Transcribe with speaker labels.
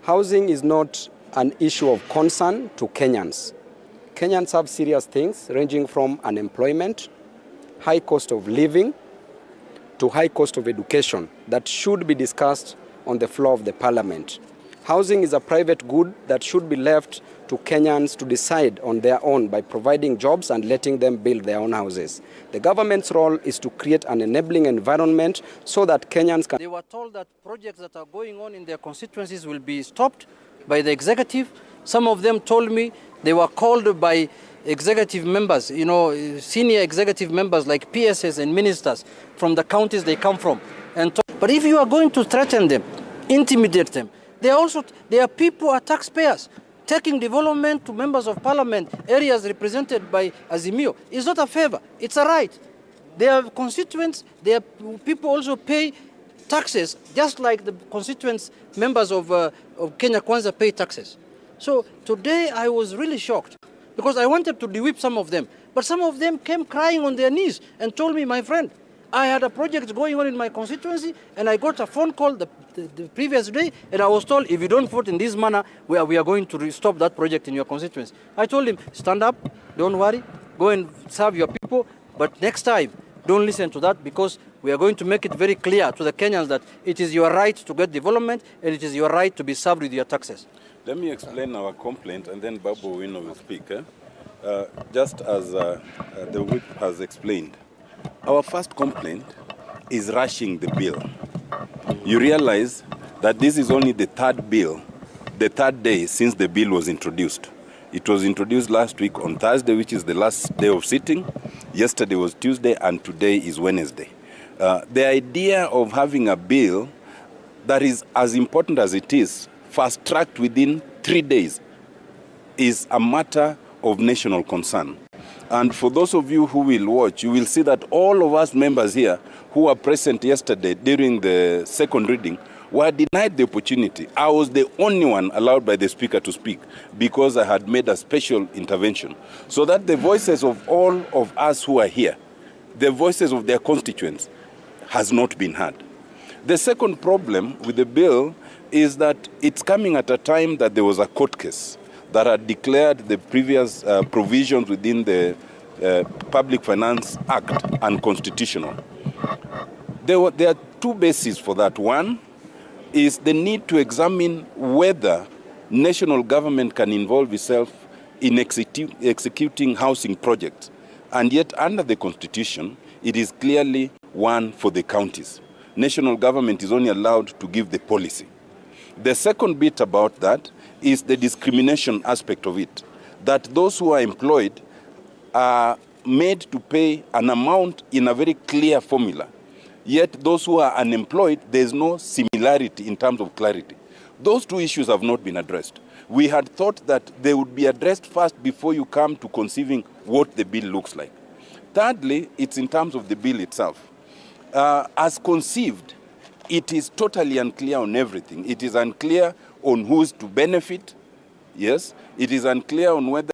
Speaker 1: Housing is not an issue of concern to Kenyans. Kenyans have serious things ranging from unemployment, high cost of living, to high cost of education that should be discussed on the floor of the parliament. Housing is a private good that should be left to Kenyans to decide on their own by providing jobs and letting them build their own houses. The government's role is to create an enabling environment so that Kenyans can...
Speaker 2: They were told that projects that are going on in their constituencies will be stopped by the executive. Some of them told me they were called by executive members, senior executive members like PSs and ministers from the counties they come from. But if you are going to threaten them, intimidate them, they are people, are taxpayers. Taking development to members of parliament, areas represented by Azimio, is not a favor, it's a right. Their constituents, their people also pay taxes, just like the constituents, members of Kenya Kwanza pay taxes. So today I was really shocked because I wanted to de-whip some of them, but some of them came crying on their knees and told me, my friend, I had a project going on in my constituency and I got a phone call the previous day and I was told, if you don't vote in this manner, we are going to stop that project in your constituency. I told him, stand up, don't worry, go and serve your people, but next time, don't listen to that because we are going to make it very clear to the Kenyans that it is your right to get development and it is your right to be served with your taxes.
Speaker 3: Let me explain our complaint and then Babu Wino will speak. Just as the whip has explained, our first complaint is rushing the bill. You realize that this is only the third bill, the third day since the bill was introduced. It was introduced last week on Thursday, which is the last day of sitting. Yesterday was Tuesday, and today is Wednesday. The idea of having a bill that is as important as it is, fast-tracked within 3 days, is a matter of national concern. And for those of you who will watch, you will see that all of us members here who were present yesterday during the second reading were denied the opportunity. I was the only one allowed by the Speaker to speak because I had made a special intervention, so that the voices of all of us who are here, the voices of their constituents, has not been heard. The second problem with the bill is that it's coming at a time that there was a court case that had declared the previous provisions within the Public Finance Act unconstitutional. There are two bases for that. One is the need to examine whether national government can involve itself in executing housing projects. And yet, under the Constitution, it is clearly one for the counties. National government is only allowed to give the policy. The second bit about that is the discrimination aspect of it, that those who are employed are made to pay an amount in a very clear formula. Yet those who are unemployed, there's no similarity in terms of clarity. Those two issues have not been addressed. We had thought that they would be addressed first before you come to conceiving what the bill looks like. Thirdly, it's in terms of the bill itself. As conceived, it is totally unclear on everything. It is unclear on who's to benefit. Yes, it is unclear on whether